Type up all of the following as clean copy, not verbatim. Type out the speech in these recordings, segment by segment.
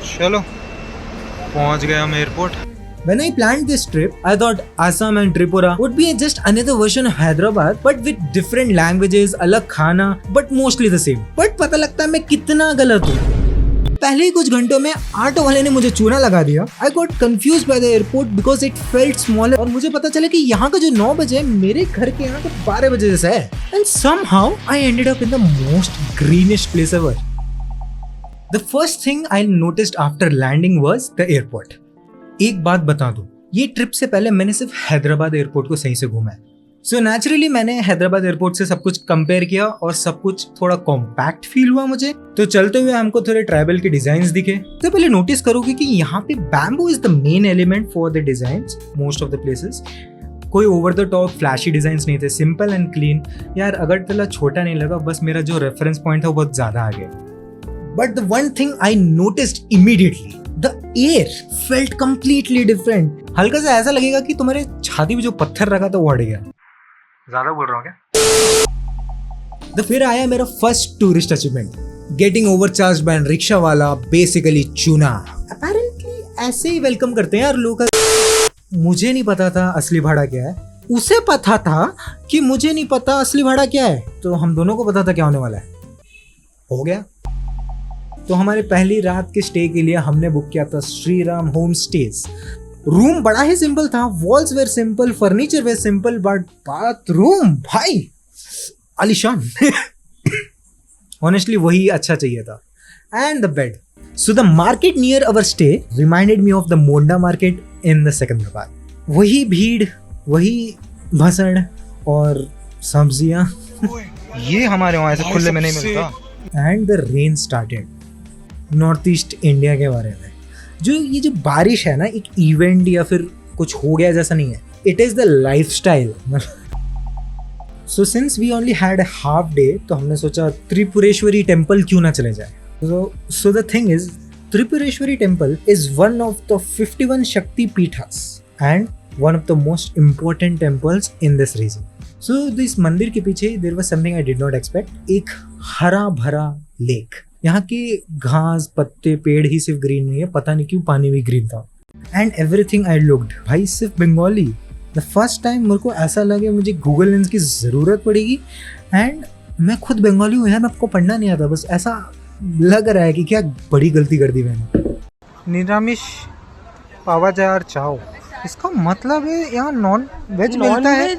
चलो पहुंच गए हम airport. When I planned this trip, I thought Assam and Tripura would be just another version of Hyderabad, but with different languages, अलग खाना, but mostly the same. But पता लगता है मैं कितना गलत हूँ। पहले ही कुछ घंटों में ऑटो वाले ने मुझे चूना लगा दिया। I got confused by the airport because it felt smaller और मुझे पता चला कि यहाँ का जो 9 बजे है मेरे घर के यहाँ का 12 बजे जैसा है। And somehow I ended up in the most greenish place ever. The first thing I noticed after landing was the airport. एक बात बता दूं, ये ट्रिप से पहले मैंने सिर्फ हैदराबाद एयरपोर्ट को सही से घूमा है। सो नेचुरली मैंने हैदराबाद एयरपोर्ट से सब कुछ कंपेयर किया और सब कुछ थोड़ा कॉम्पैक्ट फील हुआ मुझे। तो चलते हुए हमको थोड़े ट्राइबल के डिजाइन्स दिखे। तो पहले नोटिस करोगे कि यहाँ पे bamboo is the main element for the designs most of the places. कोई over the top flashy designs नहीं थे, सिंपल एंड क्लीन। यार अगरतला छोटा नहीं लगा, बस मेरा जो रेफरेंस पॉइंट था वो बहुत ज्यादा आ गया। But the one thing I noticed immediately, The air felt completely different. हल्का सा ऐसा लगेगा कि तुम्हारे छाती में जो पत्थर रखा था वो हट गया। ज्यादा बोल रहा हूँ क्या? तो फिर आया मेरा first tourist achievement, getting overcharged by rickshaw वाला, बेसिकली चूना। अपेरेंटली ऐसे ही वेलकम करते हैं यार लोग। मुझे नहीं पता था असली भाड़ा क्या है, उसे पता था कि मुझे नहीं पता असली भाड़ा क्या है, तो हम दोनों को पता था क्या होने वाला है। हो गया। तो हमारे पहली रात के स्टे के लिए हमने बुक किया था Shri Ram home stage. Room बड़ा ही सिंपल था, walls were simple, furniture were simple, but bathroom भाई आलीशान। ऑनेस्टली वही अच्छा चाहिए था। And the bed. So the market near our stay reminded me of the Monda market in the Secunderabad. वही भीड़, वही भसड़ और सब्जियां। ये हमारे वहाँ ऐसे खुले में नहीं मिलता। And the rain started. North east India के बारे में जो ये जो बारिश है ना, एक इवेंट या फिर कुछ हो गया जैसा नहीं है, it is the lifestyle. So since we only had half day, तो हमने सोचा त्रिपुरेश्वरी टेम्पल क्यों ना चले जाए। So the thing is, Tripureshwari temple is one of the 51 Shakti Peethas and one of the most important temples in this region. So this मंदिर के पीछे there was something I did not expect, एक हरा भरा लेक। यहाँ के घास पत्ते पेड़ ही सिर्फ ग्रीन नहीं है, पता नहीं क्यों पानी भी ग्रीन था। एंड एवरीथिंग आई लुक्ड, भाई सिर्फ बंगाली। द फर्स्ट टाइम मेरे को ऐसा लगे मुझे गूगल लेंस की ज़रूरत पड़ेगी। एंड मैं खुद बंगाली हूँ यार, मैं आपको पढ़ना नहीं आता, बस ऐसा लग रहा है कि क्या बड़ी गलती कर दी मैंने। निरामिष पावा जार चाओ, इसका मतलब है यहाँ नॉन वेज मिलता है।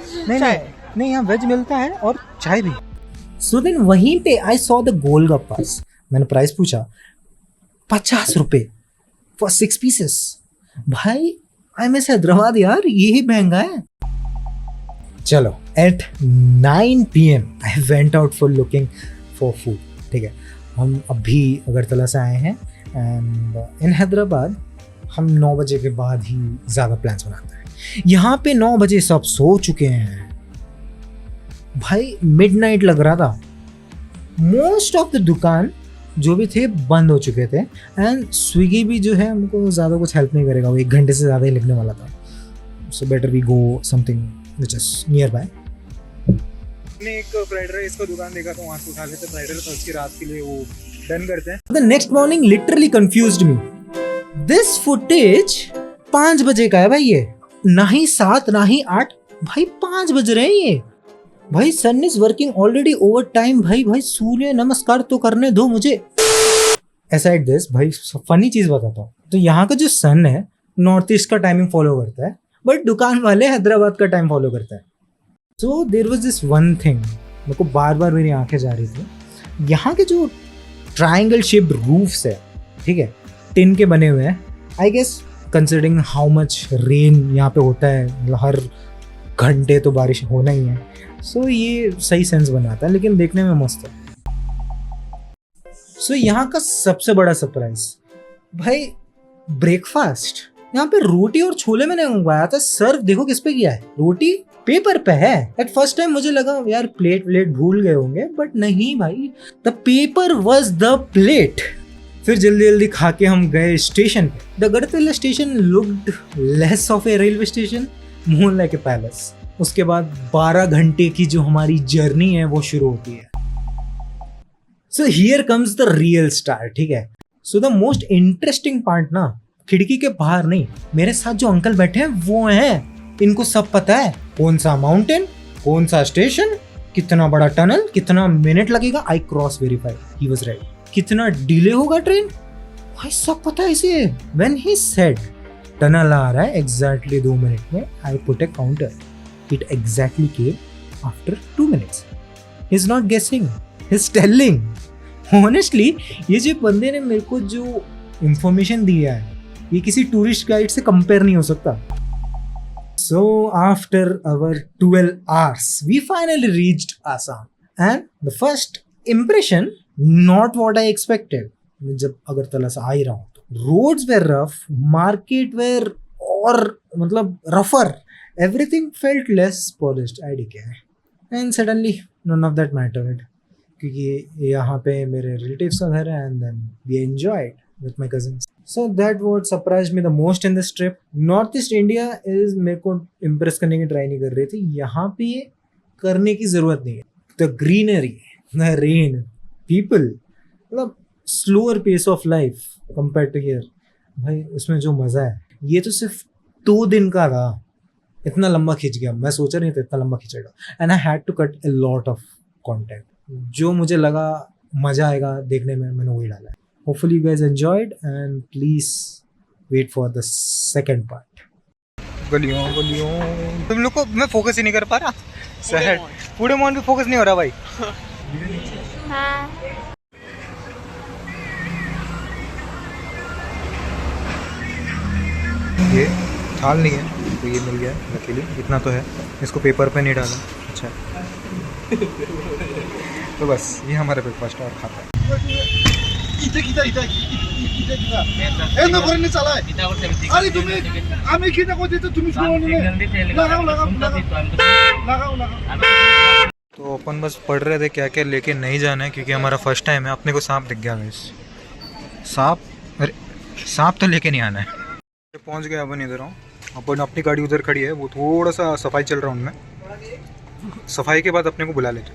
नहीं यहाँ वेज मिलता है और चाय भी। सो देन वहीं पे आई सॉ द गोलगप्पास। मैंने प्राइस पूछा, 50 रुपए फॉर 6 पीसेस। भाई आई मिस हैदराबाद यार, ये ही महंगा है। चलो at 9 PM I went out for looking for food. ठीक है, हम अभी अगरतला से आए हैं एंड इन हैदराबाद हम 9 बजे के बाद ही ज़्यादा प्लान्स बनाते हैं। यहाँ पे 9 बजे सब सो चुके हैं भाई, मिडनाइट लग रहा था। मोस्ट ऑफ द दुकान जो भी थे बंद हो चुके थे एंड स्विगी भी जो है हमको ज़्यादा कुछ हेल्प नहीं करेगा, वो 1 घंटे से ज़्यादा ही लिखने वाला था। So better we go something which is nearby. मैंने एक फ्राइड राइस का दुकान देखा था, वहाँ से उठा लेते फ्राइड राइस, उसकी रात के लिए वो डन करते हैं। The next morning literally confused me. This footage 5 बजे का है भाई, ये ना ही 7 ना ही 8, भाई 5 बज रहे हैं ये। भाई sun is working already over time. भाई सूर्य नमस्कार तो करने दो मुझे। एसाइड दिस भाई फनी चीज बताता हूँ, तो यहाँ का जो सन है नॉर्थ ईस्ट का टाइमिंग फॉलो करता है, बट दुकान वाले हैदराबाद का टाइम फॉलो करता है। So there was this one thing, मेरे को बार बार मेरी आंखें जा रही थी। यहाँ के जो ट्राइंगल शेप्ड रूफ्स है, ठीक है, टिन के बने हुए हैं। I guess considering how much rain यहाँ पे होता है, मतलब हर घंटे तो बारिश होना ही है। सो ये सही सेंस बनाता है, लेकिन देखने में मस्त है। सो यहाँ का सबसे बड़ा सरप्राइज भाई ब्रेकफास्ट। यहाँ पे रोटी और छोले मैंने मंगवाया था, सर्व देखो किस पे किया है, रोटी पेपर पे है। एट फर्स्ट टाइम मुझे लगा यार प्लेट भूल गए होंगे, बट नहीं भाई, the paper was the plate. फिर जल्दी जल्दी खा के हम गए स्टेशन पे। The Agartala station looked less of A railway station, more like a palace. उसके बाद 12 घंटे की जो हमारी जर्नी है वो शुरू होती है। So here comes the real star, ठीक है। So the most interesting part ना, खिड़की के बाहर नहीं, मेरे साथ जो अंकल बैठे हैं वो हैं। इनको सब पता है कौन सा माउंटेन, कौन सा स्टेशन, कितना बड़ा टनल, कितना मिनट लगेगा। I cross verify, he was right. कितना डिले होगा ट्रेन, भाई सब पता है इसे। व्हेन ही सेड टनल आ रहा है एग्जैक्टली 2 मिनट में, I put a counter, it exactly came after 2 minutes. He is not guessing, he is telling. Honestly ये जो बंदे ने मेरे को जो इंफॉर्मेशन दिया है, ये किसी टूरिस्ट गाइड से कंपेयर नहीं हो सकता। So after our 12 hours, we finally reached Assam, and the first impression, not what I expected. जब अगरतला से आ ही रहा हूँ तो roads were rough, market were और मतलब rougher, everything felt less polished. IDK, and suddenly none of that mattered, क्योंकि यहाँ पे मेरे relatives का घर है, and then we enjoyed with my cousins. So that what surprised me the most in this trip. North East India is मेरे को impress करने की ट्राई नहीं कर रही थी, यहाँ पे ये करने की ज़रूरत नहीं है। The greenery, the rain, people, मतलब slower pace of life compared to here. भाई उसमें जो मज़ा है, ये तो सिर्फ 2 दिन का था, इतना लंबा खींच गया। मैं सोचा नहीं था इतना लंबा खींचेगा, and I had to cut a lot of content. जो मुझे लगा मज़ा आएगा देखने में, मैंने वही डाला है। Hopefully you guys enjoyed, and please wait for the second part. गलियों गलियों, तुम लोग को मैं फोकस ही नहीं कर पा रहा। सैड, पूरे मॉन पे फोकस नहीं हो रहा भाई। ये थाल नहीं है तो ये मिल गया लकीली, इतना तो है। इसको पेपर पे नहीं डाला, अच्छा तो बस ये हमारा ब्रेकफास्ट और खाता है। इथे किती इथे इथे किती ए नको रे चला अरे तुम्ही आम्ही किती को देतो तुम्ही लगाओ लगाओ तो अपन बस पढ़ रहे थे क्या क्या लेके नहीं जाना है, क्योंकि हमारा फर्स्ट टाइम है। अपने को सांप दिख गया गाइस, सांप, अरे सांप तो लेके नहीं आना है। पहुंच गए अपन इधर हूँ, अपन अपनी गाड़ी उधर खड़ी है, वो थोड़ा सा सफाई चल रहा है उनमें, सफाई के बाद अपने को बुला लेते।